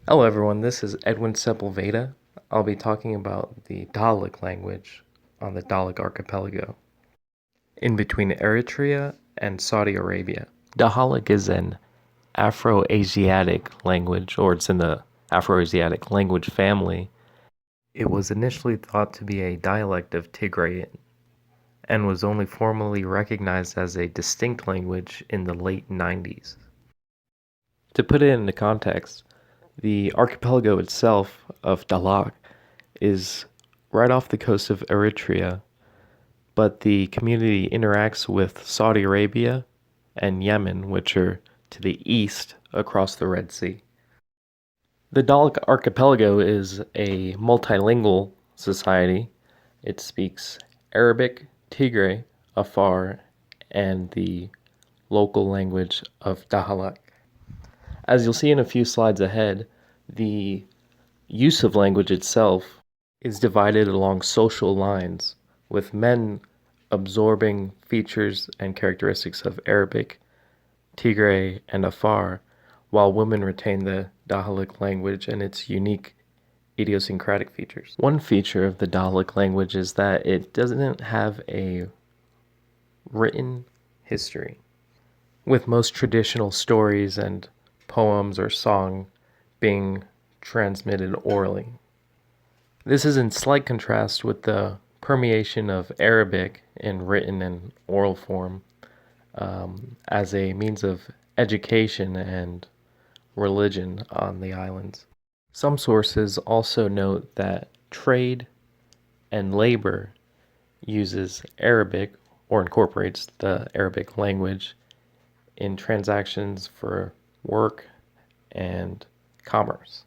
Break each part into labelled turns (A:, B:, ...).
A: Hello everyone, this is Edwin Sepulveda. I'll be talking about the Dahalik language on the Dahalik archipelego, in between Eritrea and Saudi Arabia. Dahalik is an Afro-Asiatic language, or it's in the Afro-Asiatic language family. It was initially thought to be a dialect of Tigrayan, and was only formally recognized as a distinct language in the late 90s. To put it into context, the archipelago itself of Dahalik is right off the coast of Eritrea, but the community interacts with Saudi Arabia and Yemen, which are to the east across the Red Sea. The Dahalik archipelago is a multilingual society. It speaks Arabic, Tigray, Afar, and the local language of Dahalik. As you'll see in a few slides ahead, the use of language itself is divided along social lines, with men absorbing features and characteristics of Arabic, Tigray, and Afar, while women retain the Dahalik language and its unique idiosyncratic features. One feature of the Dahalik language is that it doesn't have a written history, with most traditional stories and poems or song being transmitted orally. This is in slight contrast with the permeation of Arabic in written and oral form as a means of education and religion on the islands. Some sources also note that trade and labor uses Arabic or incorporates the Arabic language in transactions for work and commerce.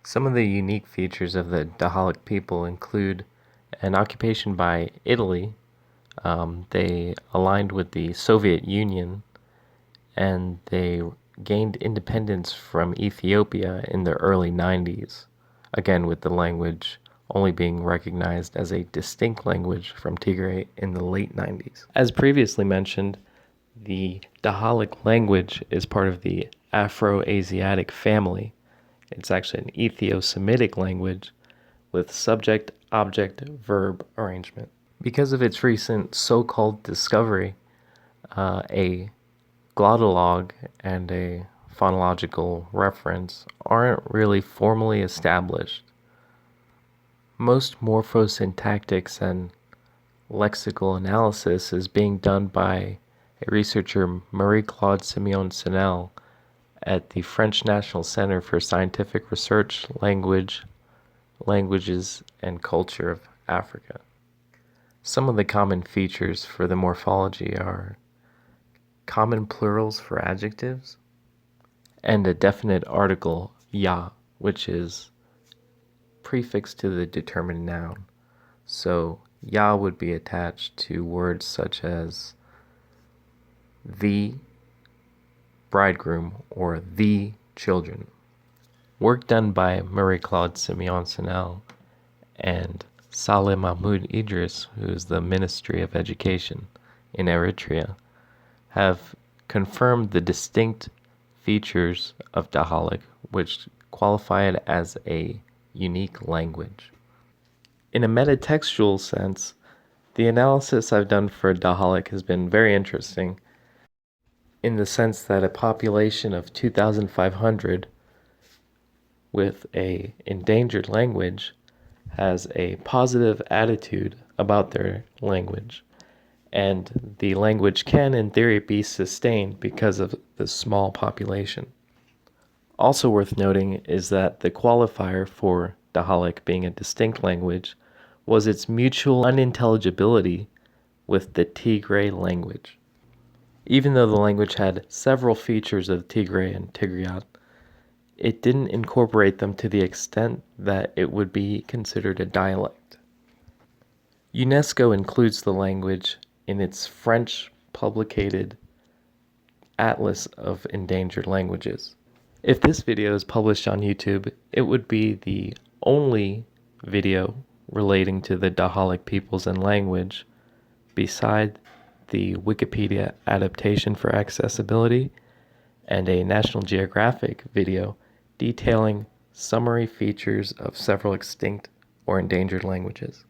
A: Some of the unique features of the Dahalik people include an occupation by Italy. They aligned with the Soviet Union, and they gained independence from Ethiopia in the early 90s, again with the language only being recognized as a distinct language from Tigray in the late 90s. As previously mentioned, the Dahalik language is part of the Afro-Asiatic family. It's actually an Ethio-Semitic language with subject-object-verb arrangement. Because of its recent so-called discovery, a glottolog and a phonological reference aren't really formally established. Most morphosyntactics and lexical analysis is being done by a researcher, Marie-Claude Simeon-Sinel, at the French National Center for Scientific Research, Languages, and Culture of Africa. Some of the common features for the morphology are common plurals for adjectives, and a definite article, ya, which is prefixed to the determined noun. So, ya would be attached to words such as the bridegroom or the children. Work done by Marie-Claude Simeon-Sinel and Saleh Mahmoud Idris, who is the Ministry of Education in Eritrea, have confirmed the distinct features of Dahalik, which qualify it as a unique language. In a metatextual sense, the analysis I've done for Dahalik has been very interesting, in the sense that a population of 2,500 with an endangered language has a positive attitude about their language, and the language can, in theory, be sustained because of the small population. Also worth noting is that the qualifier for Dahalik being a distinct language was its mutual unintelligibility with the Tigray language. Even though the language had several features of Tigray and Tigrayot, it didn't incorporate them to the extent that it would be considered a dialect. UNESCO includes the language in its French publicated Atlas of Endangered Languages. If this video is published on YouTube, it would be the only video relating to the Dahalik peoples and language, beside the Wikipedia adaptation for accessibility and a National Geographic video detailing summary features of several extinct or endangered languages.